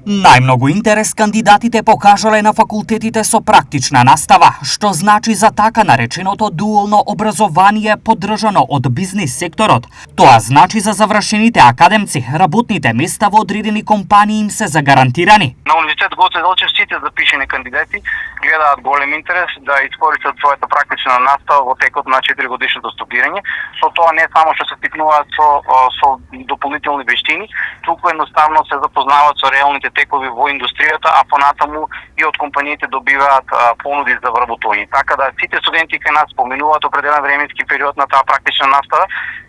Најмногу интерес кандидатите покажале на факултетите со практична настава, што значи за така нареченото дуално образование поддржано од бизнис секторот. Тоа значи за завршените академци, работните места во одредени компании им се загарантирани. На Универзитет Гоце Делчев сите запишени кандидати гледаат голем интерес да искористат својата практична настава во текот на 4-годишното студирање. Со тоа не само што се стикнуваат со дополнителни вештини, туку едноставно се запознаваат со реалните текови во индустријата, а понатаму и од компаниите добиваат понуди за вработување. Така да сите студенти кај нас поминуваат определен временски период на таа практична настава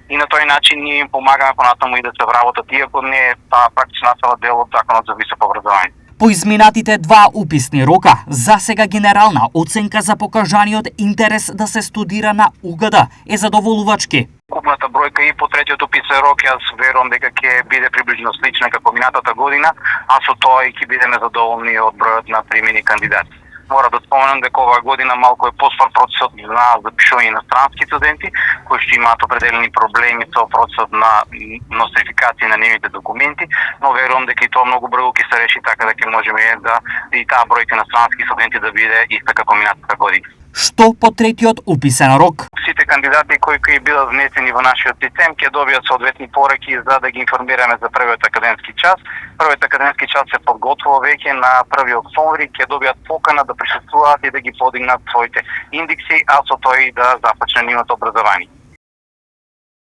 и на тој начин ние им помагаме понатаму и да се вработат, иако не е таа практична настава дел од законот за високо образование. По изминатите 2 уписни рока, засега генерална оценка за покажаниот интерес да се студира на УГД е задоволувачки. Купната бројка и по третиот уписен рок јас верувам дека ќе биде приближно слична како минатата година, а со тоа и ќе бидеме задоволни од бројот на примени кандидати. Мора да споменам дека оваа година малку е поспор процесот на запишување на странски студенти, кои што имаат определени проблеми со процесот на нострификација на нивните документи, но верувам дека и тоа многу брзо ќе се реши, така да ќе можеме да и таа бројка на странски студенти да биде иста како минатата година. Што по третиот уписен рок? Сите кандидати кои бидат внесени во нашиот систем ќе добијат соодветни пораки за да ги информираме за првиот академски час. Првиот академски час се подготвува веќе на 1 октомври, ќе добијат покана да присуствуваат и да ги подигнат своите индекси, а со тоа и да започне нивното образование.